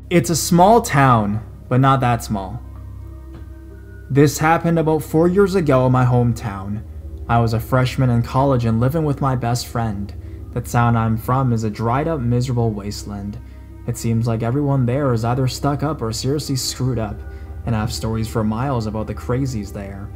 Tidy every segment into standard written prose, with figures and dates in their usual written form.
It's a small town, but not that small. This happened about 4 years ago in my hometown. I was a freshman in college and living with my best friend. The town I'm from is a dried up, miserable wasteland. It seems like everyone there is either stuck up or seriously screwed up, and I have stories for miles about the crazies there.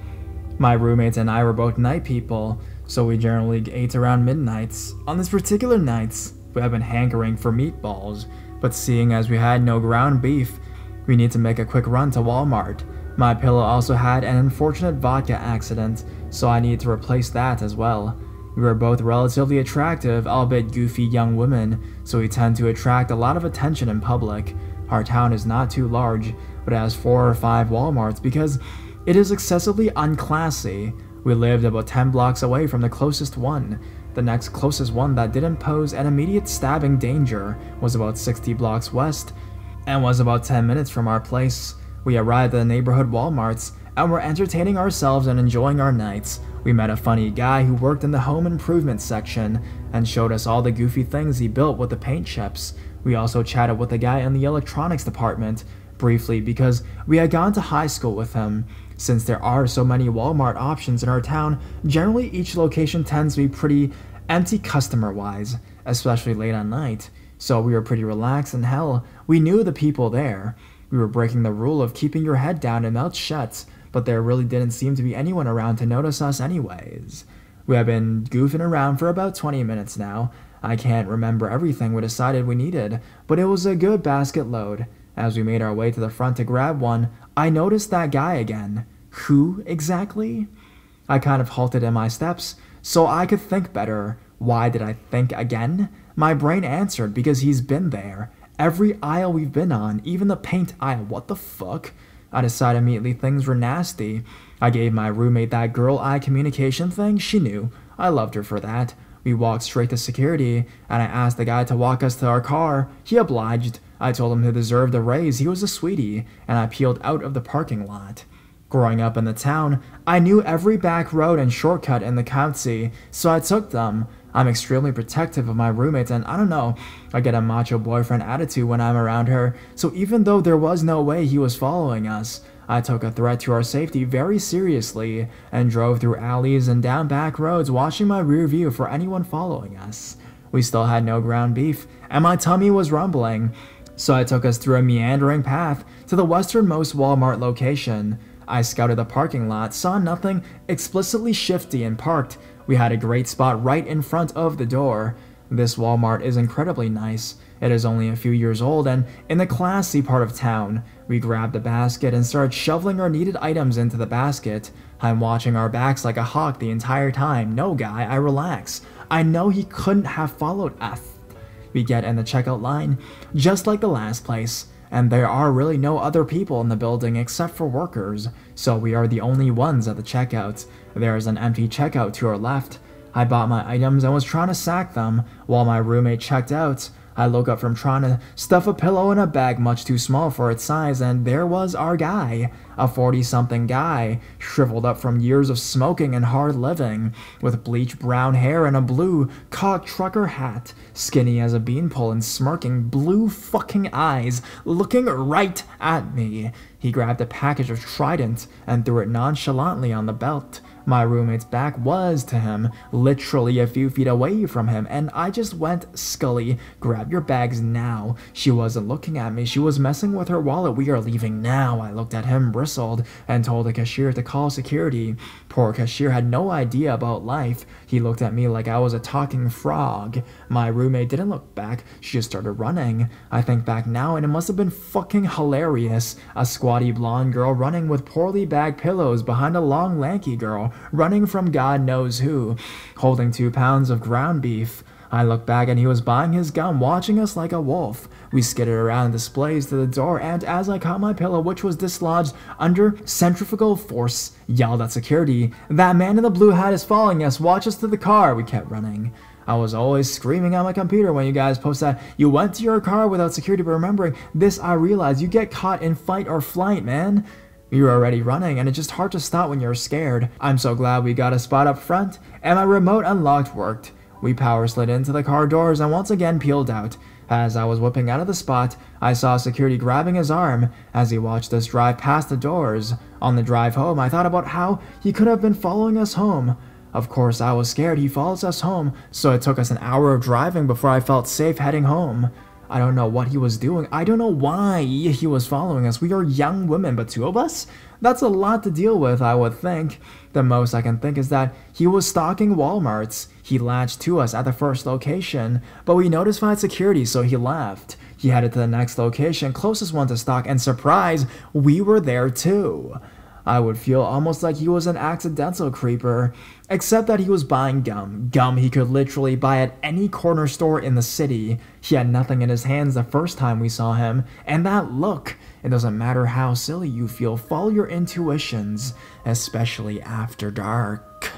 My roommates and I were both night people, so we generally ate around midnights. On this particular night, we have been hankering for meatballs, but seeing as we had no ground beef, we need to make a quick run to Walmart. My pillow also had an unfortunate vodka accident, so I need to replace that as well. We were both relatively attractive, albeit goofy young women, so we tend to attract a lot of attention in public. Our town is not too large, but it has 4 or 5 Walmarts because it is excessively unclassy. We lived about 10 blocks away from the closest one. The next closest one that didn't pose an immediate stabbing danger was about 60 blocks west and was about 10 minutes from our place. We arrived at the neighborhood Walmarts and were entertaining ourselves and enjoying our nights. We met a funny guy who worked in the home improvement section and showed us all the goofy things he built with the paint chips. We also chatted with the guy in the electronics department briefly because we had gone to high school with him. Since there are so many Walmart options in our town, generally each location tends to be pretty empty customer-wise, especially late at night. So we were pretty relaxed, and hell, we knew the people there. We were breaking the rule of keeping your head down and mouth shut, but there really didn't seem to be anyone around to notice us anyways. We have been goofing around for about 20 minutes now. I can't remember everything we decided we needed, but it was a good basket load. As we made our way to the front to grab one, I noticed that guy again. Who exactly? I kind of halted in my steps, so I could think better. Why did I think again? My brain answered because he's been there. Every aisle we've been on, even the paint aisle, what the fuck? I decided immediately things were nasty. I gave my roommate that girl-eye communication thing. She knew. I loved her for that. We walked straight to security, and I asked the guy to walk us to our car. He obliged. I told him he deserved a raise. He was a sweetie, and I peeled out of the parking lot. Growing up in the town, I knew every back road and shortcut in the county, so I took them. I'm extremely protective of my roommates, and I don't know, I get a macho boyfriend attitude when I'm around her, so even though there was no way he was following us, I took a threat to our safety very seriously and drove through alleys and down back roads watching my rear view for anyone following us. We still had no ground beef, and my tummy was rumbling, so I took us through a meandering path to the westernmost Walmart location. I scouted the parking lot, saw nothing explicitly shifty, and parked. We had a great spot right in front of the door. This Walmart is incredibly nice. It is only a few years old and in the classy part of town. We grabbed a basket and started shoveling our needed items into the basket. I'm watching our backs like a hawk the entire time. No, guy, I relax. I know he couldn't have followed us. We get in the checkout line, just like the last place. And there are really no other people in the building except for workers, so we are the only ones at the checkout. There is an empty checkout to our left. I bought my items and was trying to sack them while my roommate checked out. I look up from trying to stuff a pillow in a bag much too small for its size, and there was our guy, a 40-something guy, shriveled up from years of smoking and hard living, with bleached brown hair and a blue cock trucker hat, skinny as a beanpole and smirking blue fucking eyes, looking right at me. He grabbed a package of Trident and threw it nonchalantly on the belt. My roommate's back was to him, literally a few feet away from him, and I just went, "Scully, grab your bags now." She wasn't looking at me, she was messing with her wallet. "We are leaving now." I looked at him, bristled, and told the cashier to call security. Poor cashier had no idea about life. He looked at me like I was a talking frog. My roommate didn't look back, she just started running. I think back now, and it must have been fucking hilarious. A squatty blonde girl running with poorly bagged pillows behind a long lanky girl, running from God knows who, holding 2 pounds of ground beef. I looked back and he was buying his gum, watching us like a wolf. We skidded around displays to the door, and as I caught my pillow, which was dislodged under centrifugal force, yelled at security, "That man in the blue hat is following us, watch us to the car." We kept running. I was always screaming at my computer when you guys post that you went to your car without security, but remembering this, I realized you get caught in fight or flight, man. We were already running, and it's just hard to stop when you're scared. I'm so glad we got a spot up front, and my remote unlocked worked. We power slid into the car doors and once again peeled out. As I was whipping out of the spot, I saw security grabbing his arm as he watched us drive past the doors. On the drive home, I thought about how he could have been following us home. Of course, I was scared he follows us home, so it took us an hour of driving before I felt safe heading home. I don't know what he was doing. I don't know why he was following us. We are young women, but two of us? That's a lot to deal with, I would think. The most I can think is that he was stalking Walmarts. He latched to us at the first location, but we notified security, so he left. He headed to the next location, closest one to stalk, and surprise, we were there too. I would feel almost like he was an accidental creeper, except that he was buying gum. Gum he could literally buy at any corner store in the city. He had nothing in his hands the first time we saw him, and that look. It doesn't matter how silly you feel, follow your intuitions, especially after dark.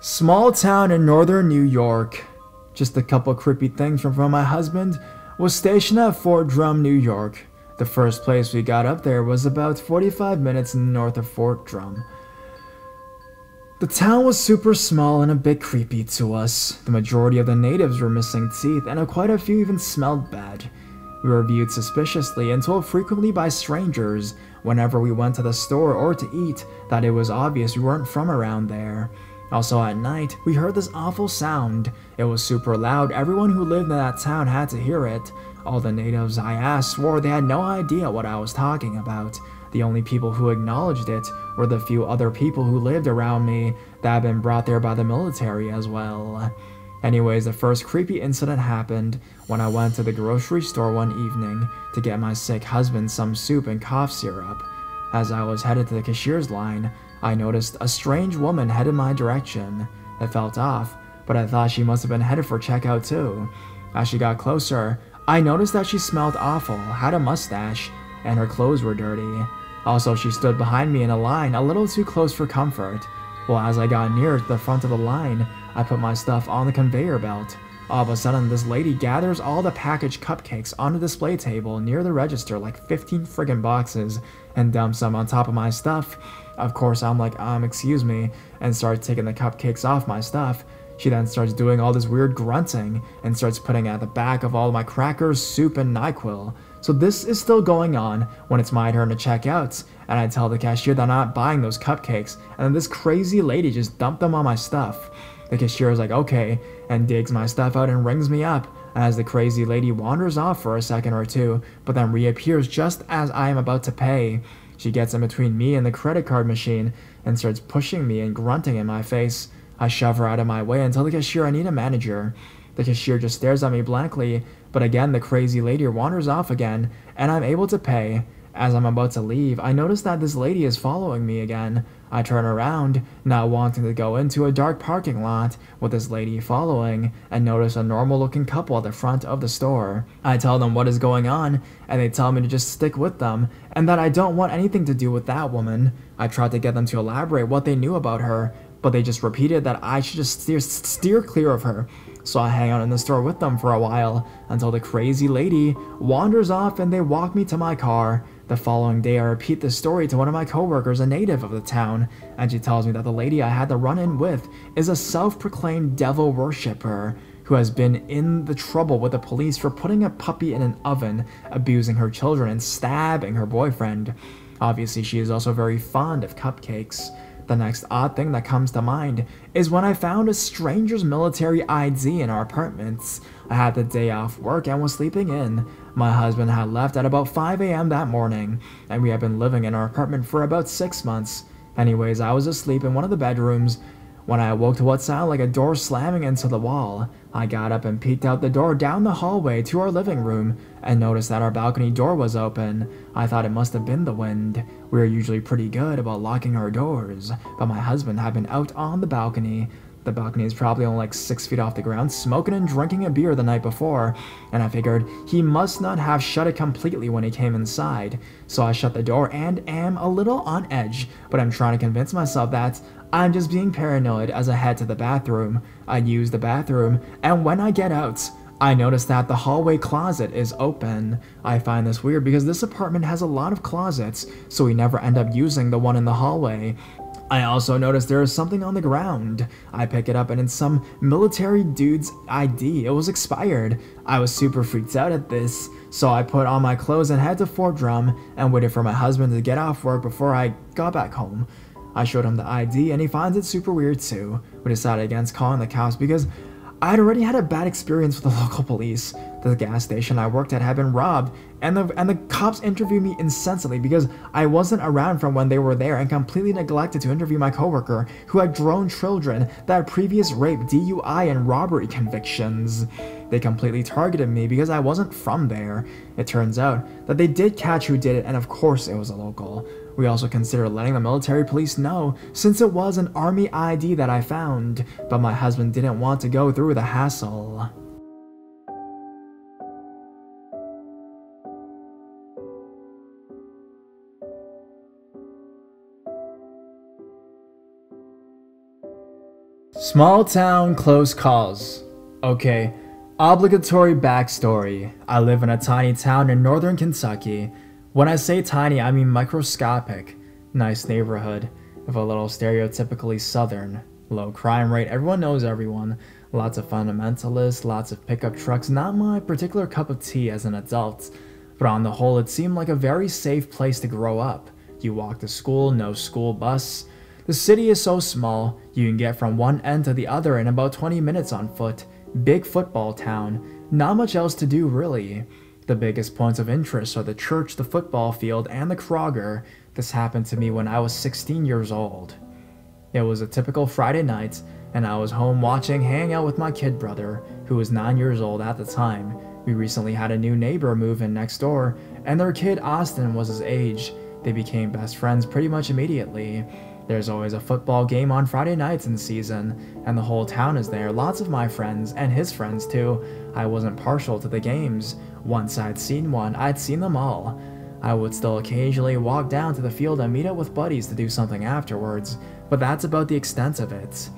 Small town in northern New York. Just a couple creepy things from my husband. Was stationed at Fort Drum, New York. The first place we got up there was about 45 minutes north of Fort Drum. The town was super small and a bit creepy to us. The majority of the natives were missing teeth, and quite a few even smelled bad. We were viewed suspiciously and told frequently by strangers whenever we went to the store or to eat that it was obvious we weren't from around there. Also at night, we heard this awful sound. It was super loud. Everyone who lived in that town had to hear it. All the natives I asked swore they had no idea what I was talking about. The only people who acknowledged it were the few other people who lived around me that had been brought there by the military as well. Anyways, the first creepy incident happened when I went to the grocery store one evening to get my sick husband some soup and cough syrup. As I was headed to the cashier's line, I noticed a strange woman headed my direction. It felt off, but I thought she must have been headed for checkout too. As she got closer, I noticed that she smelled awful, had a mustache, and her clothes were dirty. Also, she stood behind me in a line a little too close for comfort. Well, as I got near to the front of the line, I put my stuff on the conveyor belt. All of a sudden, this lady gathers all the packaged cupcakes on the display table near the register, like 15 friggin' boxes, and dumps them on top of my stuff. Of course, I'm like, excuse me, and start taking the cupcakes off my stuff. She then starts doing all this weird grunting and starts putting at the back of all my crackers, soup, and NyQuil. So this is still going on when it's my turn to check out, and I tell the cashier that I'm not buying those cupcakes, and then this crazy lady just dumped them on my stuff. The cashier is like, okay, and digs my stuff out and rings me up, as the crazy lady wanders off for a second or two, but then reappears just as I am about to pay. She gets in between me and the credit card machine and starts pushing me and grunting in my face. I shove her out of my way and tell the cashier I need a manager. The cashier just stares at me blankly, but again the crazy lady wanders off again, and I'm able to pay. As I'm about to leave, I notice that this lady is following me again. I turn around, not wanting to go into a dark parking lot with this lady following, and notice a normal-looking couple at the front of the store. I tell them what is going on, and they tell me to just stick with them, and that I don't want anything to do with that woman. I tried to get them to elaborate what they knew about her, but they just repeated that I should just steer clear of her. So I hang out in the store with them for a while, until the crazy lady wanders off and they walk me to my car. The following day I repeat this story to one of my coworkers, a native of the town, and she tells me that the lady I had the run-in with is a self-proclaimed devil worshipper who has been in the trouble with the police for putting a puppy in an oven, abusing her children, and stabbing her boyfriend. Obviously, she is also very fond of cupcakes. The next odd thing that comes to mind is when I found a stranger's military ID in our apartments. I had the day off work and was sleeping in. My husband had left at about 5 a.m. that morning, and we had been living in our apartment for about 6 months. Anyways, I was asleep in one of the bedrooms when I awoke to what sounded like a door slamming into the wall. I got up and peeked out the door down the hallway to our living room and noticed that our balcony door was open. I thought it must have been the wind. We are usually pretty good about locking our doors, but my husband had been out on the balcony. The balcony is probably only like 6 feet off the ground, smoking and drinking a beer the night before, and I figured he must not have shut it completely when he came inside. So I shut the door and am a little on edge, but I'm trying to convince myself that I'm just being paranoid as I head to the bathroom. I use the bathroom, and when I get out, I noticed that the hallway closet is open. I find this weird because this apartment has a lot of closets, so we never end up using the one in the hallway. I also noticed there is something on the ground. I pick it up and it's some military dude's ID. It was expired. I was super freaked out at this, so I put on my clothes and head to Fort Drum and waited for my husband to get off work before I got back home. I showed him the ID and he finds it super weird too. We decided against calling the cops because I had already had a bad experience with the local police. The gas station I worked at had been robbed, and the cops interviewed me incessantly because I wasn't around from when they were there and completely neglected to interview my coworker who had grown children that had previous rape, DUI, and robbery convictions. They completely targeted me because I wasn't from there. It turns out that they did catch who did it, and of course it was a local. We also considered letting the military police know, since it was an army ID that I found, but my husband didn't want to go through the hassle. Small town close calls. Okay, obligatory backstory. I live in a tiny town in northern Kentucky. When I say tiny, I mean microscopic. Nice neighborhood, with a little stereotypically southern. Low crime rate, everyone knows everyone. Lots of fundamentalists, lots of pickup trucks, not my particular cup of tea as an adult. But on the whole, it seemed like a very safe place to grow up. You walk to school, no school bus. The city is so small, you can get from one end to the other in about 20 minutes on foot. Big football town, not much else to do really. The biggest points of interest are the church, the football field, and the Kroger. This happened to me when I was 16 years old. It was a typical Friday night, and I was home hanging out with my kid brother, who was 9 years old at the time. We recently had a new neighbor move in next door, and their kid Austin was his age. They became best friends pretty much immediately. There's always a football game on Friday nights in season, and the whole town is there, lots of my friends, and his friends too. I wasn't partial to the games. Once I'd seen one, I'd seen them all. I would still occasionally walk down to the field and meet up with buddies to do something afterwards, but that's about the extent of it.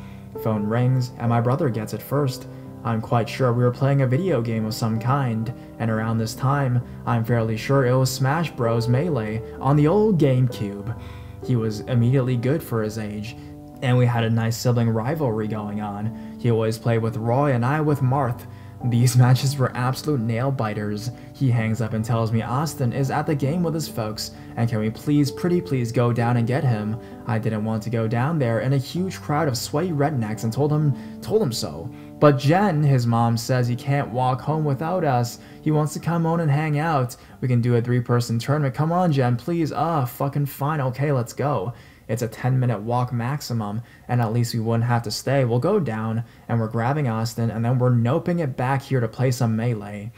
Phone rings, and my brother gets it first. I'm quite sure we were playing a video game of some kind, and around this time, I'm fairly sure it was Smash Bros. Melee on the old GameCube. He was immediately good for his age, and we had a nice sibling rivalry going on. He always played with Roy and I with Marth. These matches were absolute nail-biters. He hangs up and tells me Austin is at the game with his folks, and can we pretty please go down and get him? I didn't want to go down there in a huge crowd of sweaty rednecks and told him so. But Jen, his mom, says he can't walk home without us. He wants to come on and hang out. We can do a 3-person tournament. Come on, Jen, please. Fucking fine. Okay, let's go. It's a 10-minute walk maximum, and at least we wouldn't have to stay. We'll go down, and we're grabbing Austin, and then we're noping it back here to play some Melee.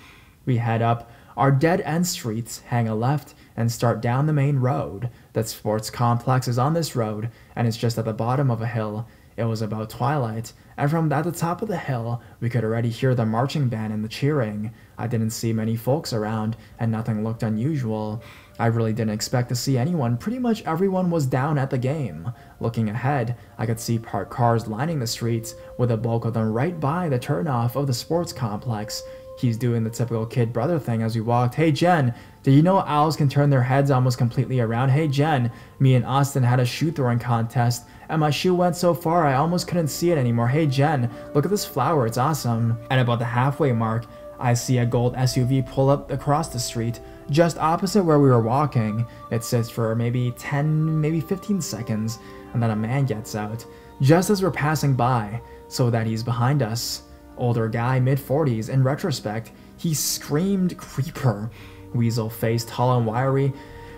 We head up our dead-end streets, hang a left, and start down the main road. The sports complex is on this road, and it's just at the bottom of a hill. It was about twilight, and from at the top of the hill, we could already hear the marching band and the cheering. I didn't see many folks around, and nothing looked unusual. I really didn't expect to see anyone. Pretty much everyone was down at the game. Looking ahead, I could see parked cars lining the streets, with the bulk of them right by the turnoff of the sports complex. He's doing the typical kid brother thing as we walked. Hey Jen, did you know owls can turn their heads almost completely around? Hey Jen, me and Austin had a shoe throwing contest, and my shoe went so far I almost couldn't see it anymore. Hey Jen, look at this flower, it's awesome. At about the halfway mark, I see a gold SUV pull up across the street, just opposite where we were walking. It sits for maybe 10, maybe 15 seconds, and then a man gets out, just as we're passing by, so that he's behind us. Older guy, mid-40s. In retrospect, he screamed creeper. Weasel face, tall and wiry,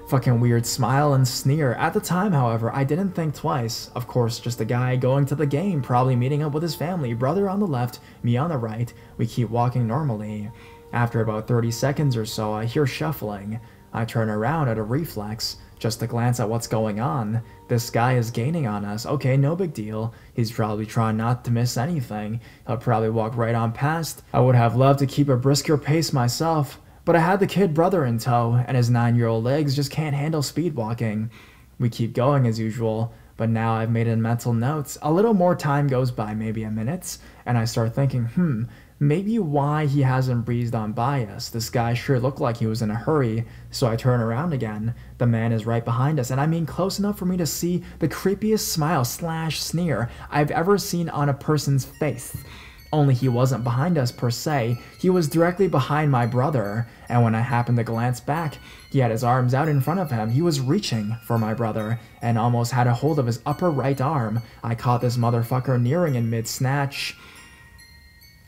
fucking weird smile and sneer. At the time, however, I didn't think twice. Of course, just a guy going to the game, probably meeting up with his family. Brother on the left, me on the right. We keep walking normally. After about 30 seconds or so, I hear shuffling. I turn around at a reflex, just to glance at what's going on. This guy is gaining on us. Okay, no big deal. He's probably trying not to miss anything. He'll probably walk right on past. I would have loved to keep a brisker pace myself, but I had the kid brother in tow, and his 9-year-old legs just can't handle speed walking. We keep going as usual, but now I've made a mental note. A little more time goes by, maybe a minute, and I start thinking, maybe why he hasn't breezed on by us. This guy sure looked like he was in a hurry, so I turn around again. The man is right behind us, and I mean close enough for me to see the creepiest smile / sneer I've ever seen on a person's face. Only he wasn't behind us per se, he was directly behind my brother, and when I happened to glance back, he had his arms out in front of him. He was reaching for my brother, and almost had a hold of his upper right arm. I caught this motherfucker nearing in mid-snatch.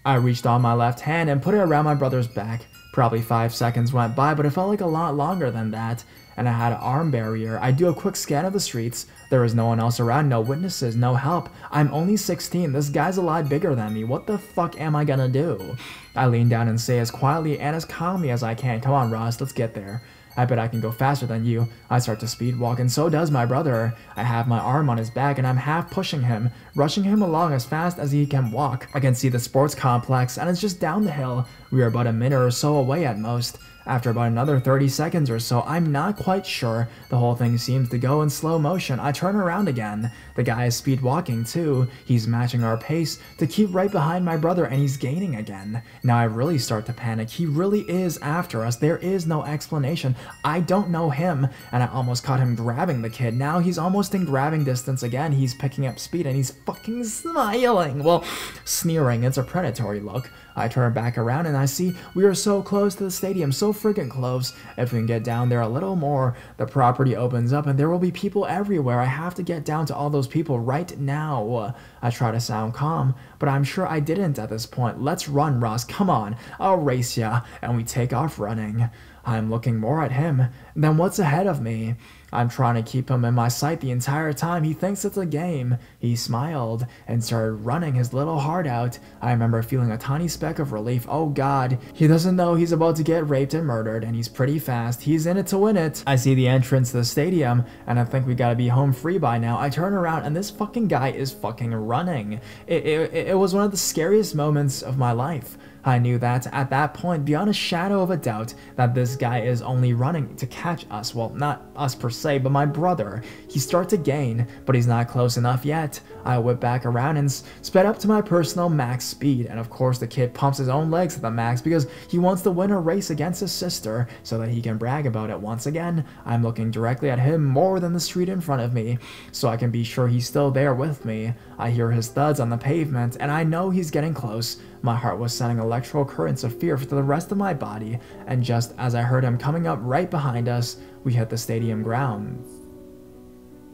I reached on my left hand and put it around my brother's back. Probably 5 seconds went by, but it felt like a lot longer than that, and I had an arm barrier. I do a quick scan of the streets. There was no one else around, no witnesses, no help. I'm only 16, this guy's a lot bigger than me. What the fuck am I gonna do? I lean down and say as quietly and as calmly as I can, "Come on, Ross, let's get there. I bet I can go faster than you." I start to speed walk, and so does my brother. I have my arm on his back, and I'm half pushing him, rushing him along as fast as he can walk. I can see the sports complex, and it's just down the hill. We are about a minute or so away at most. After about another 30 seconds or so, I'm not quite sure, the whole thing seems to go in slow motion. I turn around again. The guy is speed walking too. He's matching our pace to keep right behind my brother, and he's gaining again. Now I really start to panic. He really is after us. There is no explanation. I don't know him, and I almost caught him grabbing the kid. Now he's almost in grabbing distance again. He's picking up speed, and he's fucking smiling. Well, sneering. It's a predatory look. I turn back around and I see we are so close to the stadium, so freaking close. If we can get down there a little more, the property opens up and there will be people everywhere. I have to get down to all those people right now. I try to sound calm, but I'm sure I didn't at this point. "Let's run, Ross, come on, I'll race ya," and we take off running. I'm looking more at him than what's ahead of me. I'm trying to keep him in my sight the entire time. He thinks it's a game. He smiled and started running his little heart out. I remember feeling a tiny speck of relief. Oh God, he doesn't know he's about to get raped and murdered, and he's pretty fast. He's in it to win it. I see the entrance to the stadium, and I think we gotta be home free by now. I turn around, and this fucking guy is fucking running. It was one of the scariest moments of my life. I knew that at that point, beyond a shadow of a doubt, that this guy is only running to catch us. Well, not us per se, but my brother. He starts to gain, but he's not close enough yet. I whip back around and sped up to my personal max speed, and of course the kid pumps his own legs at the max because he wants to win a race against his sister so that he can brag about it once again. I'm looking directly at him more than the street in front of me, so I can be sure he's still there with me. I hear his thuds on the pavement, and I know he's getting close. My heart was sending electrical currents of fear through the rest of my body, and just as I heard him coming up right behind us, we hit the stadium grounds.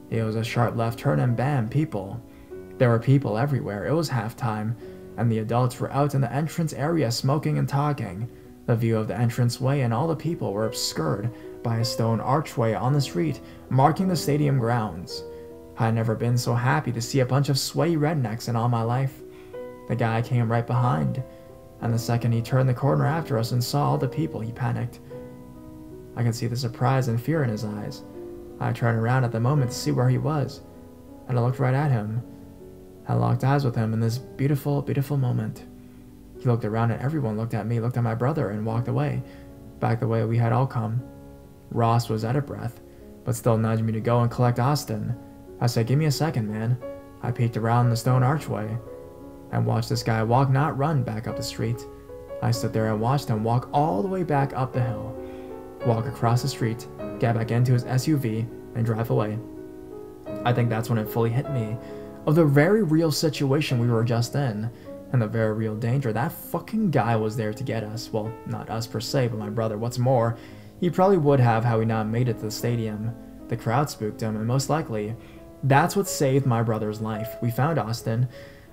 It was a sharp left turn and bam, people. There were people everywhere. It was halftime, and the adults were out in the entrance area smoking and talking. The view of the entranceway and all the people were obscured by a stone archway on the street, marking the stadium grounds. I had never been so happy to see a bunch of sweaty rednecks in all my life. The guy came right behind, and the second he turned the corner after us and saw all the people, he panicked. I could see the surprise and fear in his eyes. I turned around at the moment to see where he was, and I looked right at him. I locked eyes with him in this beautiful, beautiful moment. He looked around and everyone looked at me, looked at my brother, and walked away, back the way we had all come. Ross was out of breath, but still nudged me to go and collect Austin. I said, "Give me a second, man." I peeked around the stone archway and watched this guy walk, not run, back up the street. I stood there and watched him walk all the way back up the hill, walk across the street, get back into his SUV, and drive away. I think that's when it fully hit me of the very real situation we were just in, and the very real danger. That fucking guy was there to get us. Well, not us per se, but my brother. What's more, he probably would have had we not made it to the stadium. The crowd spooked him, and most likely, that's what saved my brother's life. We found Austin,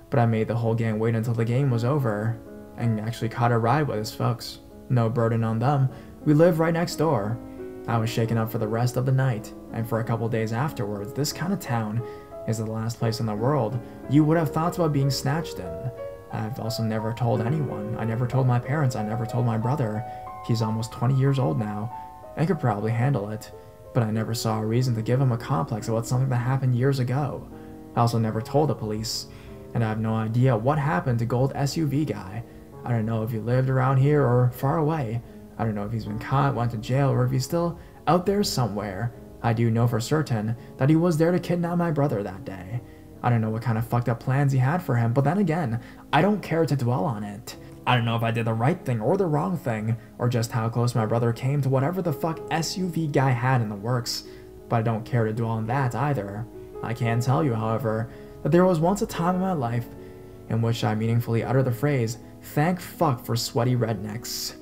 but I made the whole gang wait until the game was over, and actually caught a ride with his folks. No burden on them. We live right next door. I was shaken up for the rest of the night, and for a couple days afterwards. This kind of town is the last place in the world you would have thoughts about being snatched in. I've also never told anyone. I never told my parents. I never told my brother. He's almost 20 years old now, and could probably handle it, but I never saw a reason to give him a complex about something that happened years ago. I also never told the police, and I have no idea what happened to Gold SUV guy. I don't know if he lived around here or far away. I don't know if he's been caught, went to jail, or if he's still out there somewhere. I do know for certain that he was there to kidnap my brother that day. I don't know what kind of fucked up plans he had for him, but then again, I don't care to dwell on it. I don't know if I did the right thing or the wrong thing, or just how close my brother came to whatever the fuck SUV guy had in the works, but I don't care to dwell on that either. I can tell you, however, that there was once a time in my life in which I meaningfully uttered the phrase, "Thank fuck for sweaty rednecks."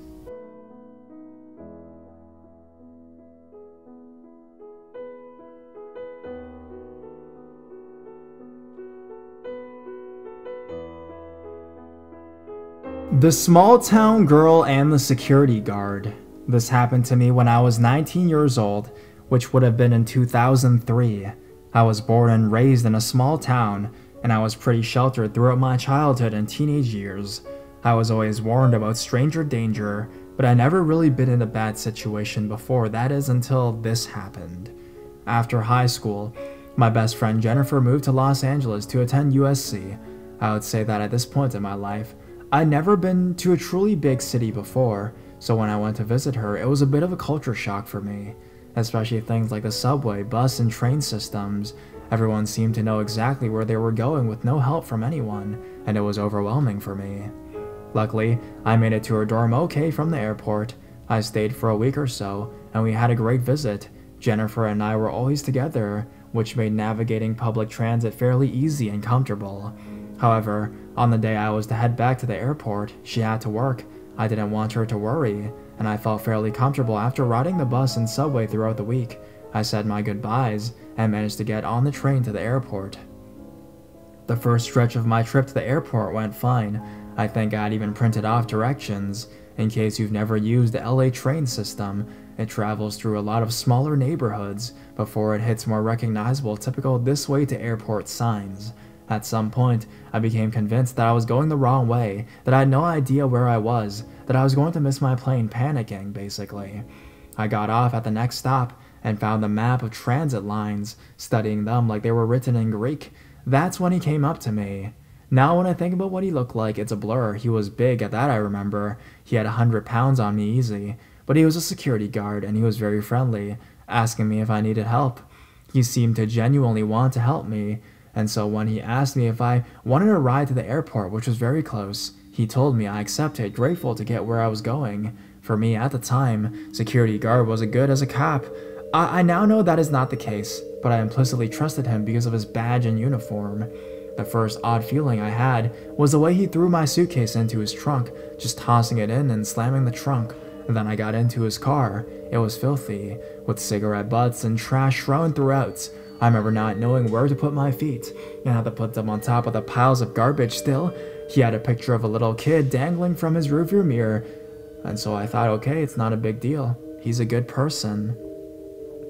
The small town girl and the security guard. This happened to me when I was 19 years old, which would have been in 2003. I was born and raised in a small town, and I was pretty sheltered throughout my childhood and teenage years. I was always warned about stranger danger, but I never really been in a bad situation before, that is until this happened. After high school, my best friend Jennifer moved to Los Angeles to attend USC. I would say that at this point in my life, I'd never been to a truly big city before, so when I went to visit her, it was a bit of a culture shock for me, especially things like the subway, bus, and train systems. Everyone seemed to know exactly where they were going with no help from anyone, and it was overwhelming for me. Luckily, I made it to her dorm okay from the airport. I stayed for a week or so, and we had a great visit. Jennifer and I were always together, which made navigating public transit fairly easy and comfortable. However, on the day I was to head back to the airport, she had to work. I didn't want her to worry, and I felt fairly comfortable after riding the bus and subway throughout the week. I said my goodbyes and managed to get on the train to the airport. The first stretch of my trip to the airport went fine. I think I'd even printed off directions. In case you've never used the LA train system, it travels through a lot of smaller neighborhoods before it hits more recognizable typical "this way to airport" signs. At some point, I became convinced that I was going the wrong way, that I had no idea where I was, that I was going to miss my plane, panicking, basically. I got off at the next stop and found the map of transit lines, studying them like they were written in Greek. That's when he came up to me. Now when I think about what he looked like, it's a blur. He was big, at that I remember. He had 100 pounds on me easy. But he was a security guard, and he was very friendly, asking me if I needed help. He seemed to genuinely want to help me, and so when he asked me if I wanted a ride to the airport, which was very close, he told me I accepted, grateful to get where I was going. For me, at the time, security guard was as good as a cop. I now know that is not the case, but I implicitly trusted him because of his badge and uniform. The first odd feeling I had was the way he threw my suitcase into his trunk, just tossing it in and slamming the trunk. Then I got into his car. It was filthy, with cigarette butts and trash thrown throughout. I remember not knowing where to put my feet, and had to put them on top of the piles of garbage still. He had a picture of a little kid dangling from his rearview mirror, and so I thought, okay, it's not a big deal. He's a good person.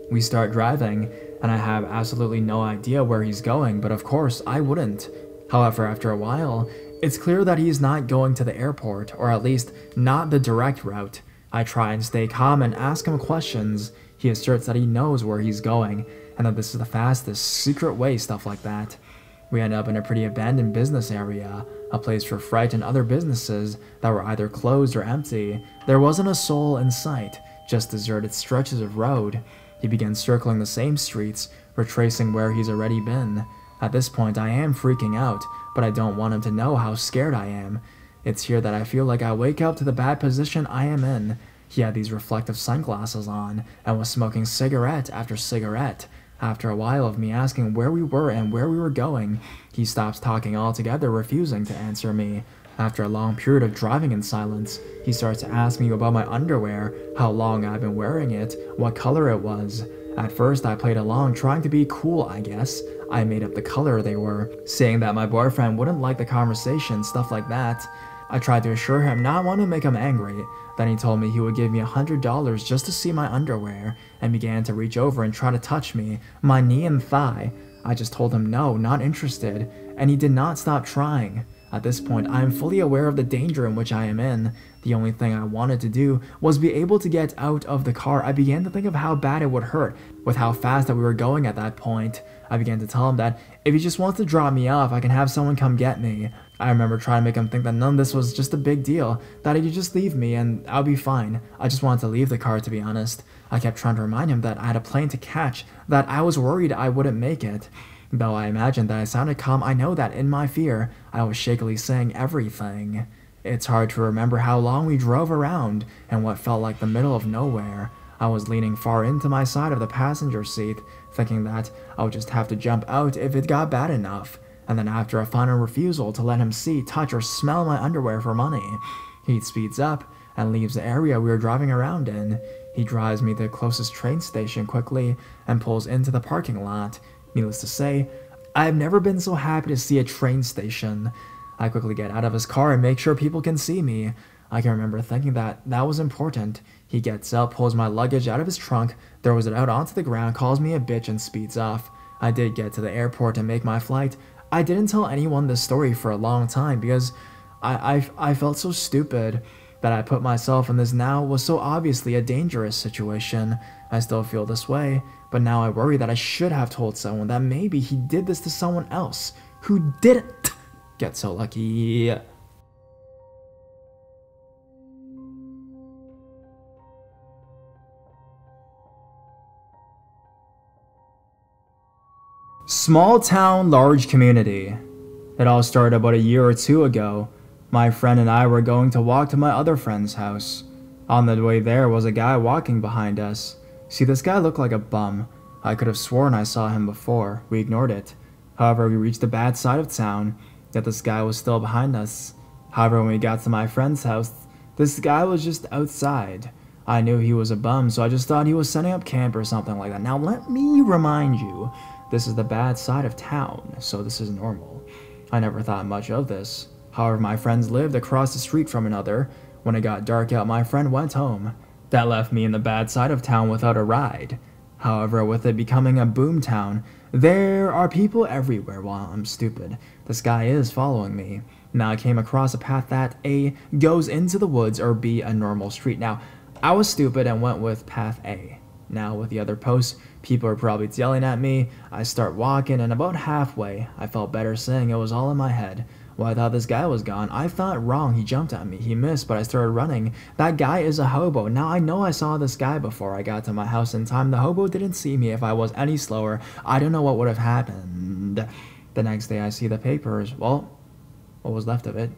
We start driving, and I have absolutely no idea where he's going, but of course, I wouldn't. However, after a while, it's clear that he's not going to the airport, or at least not the direct route. I try and stay calm and ask him questions. He asserts that he knows where he's going, and that this is the fastest, secret way, stuff like that. We end up in a pretty abandoned business area, a place for Fright and other businesses that were either closed or empty. There wasn't a soul in sight, just deserted stretches of road. He begins circling the same streets, retracing where he's already been. At this point, I am freaking out, but I don't want him to know how scared I am. It's here that I feel like I wake up to the bad position I am in. He had these reflective sunglasses on, and was smoking cigarette after cigarette. After a while of me asking where we were and where we were going, he stops talking altogether, refusing to answer me. After a long period of driving in silence, he starts to ask me about my underwear, how long I've been wearing it, what color it was. At first, I played along, trying to be cool, I guess. I made up the color they were, saying that my boyfriend wouldn't like the conversation, stuff like that. I tried to assure him not wanting to make him angry. Then he told me he would give me $100 just to see my underwear, and began to reach over and try to touch me, my knee and thigh. I just told him no, not interested, and he did not stop trying. At this point, I am fully aware of the danger in which I am in. The only thing I wanted to do was be able to get out of the car. I began to think of how bad it would hurt, with how fast that we were going at that point. I began to tell him that if he just wants to drop me off, I can have someone come get me. I remember trying to make him think that none of this was just a big deal, that he could just leave me and I'll be fine. I just wanted to leave the car, to be honest. I kept trying to remind him that I had a plane to catch, that I was worried I wouldn't make it. Though I imagined that I sounded calm, I know that in my fear, I was shakily saying everything. It's hard to remember how long we drove around and what felt like the middle of nowhere. I was leaning far into my side of the passenger seat, thinking that I would just have to jump out if it got bad enough. And then after a final refusal to let him see, touch, or smell my underwear for money, he speeds up and leaves the area we were driving around in. He drives me to the closest train station quickly and pulls into the parking lot. Needless to say, I've never been so happy to see a train station. I quickly get out of his car and make sure people can see me. I can remember thinking that was important. He gets out, pulls my luggage out of his trunk, throws it out onto the ground, calls me a bitch, and speeds off. I did get to the airport and make my flight. I didn't tell anyone this story for a long time because I felt so stupid that I put myself in this now was so obviously a dangerous situation. I still feel this way, but now I worry that I should have told someone that maybe he did this to someone else who didn't get so lucky. Small town, large community. It all started about a year or two ago. My friend and I were going to walk to my other friend's house. On the way there was a guy walking behind us. See, this guy looked like a bum. I could have sworn I saw him before. We ignored it. However, we reached the bad side of town, yet this guy was still behind us. However, when we got to my friend's house, this guy was just outside. I knew he was a bum, so I just thought he was setting up camp or something like that. Now let me remind you, this is the bad side of town, so this is normal. I never thought much of this. However, my friends lived across the street from another. When it got dark out, my friend went home. That left me in the bad side of town without a ride. However, with it becoming a boom town, there are people everywhere. While I'm stupid, this guy is following me. Now I came across a path that A, goes into the woods, or B, a normal street. Now, I was stupid and went with path A. Now, with the other posts, people are probably yelling at me. I start walking, and about halfway, I felt better saying it was all in my head. Well, I thought this guy was gone. I thought wrong. He jumped at me. He missed, but I started running. That guy is a hobo. Now I know I saw this guy before I got to my house in time. The hobo didn't see me. If I was any slower, I don't know what would have happened. The next day I see the papers. Well, what was left of it?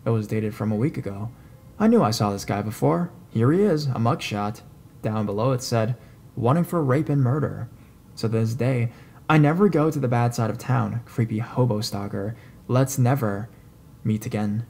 It was dated from a week ago. I knew I saw this guy before. Here he is, a mugshot. Down below it said, wanting for rape and murder. So this day, I never go to the bad side of town. Creepy hobo stalker. Let's never meet again.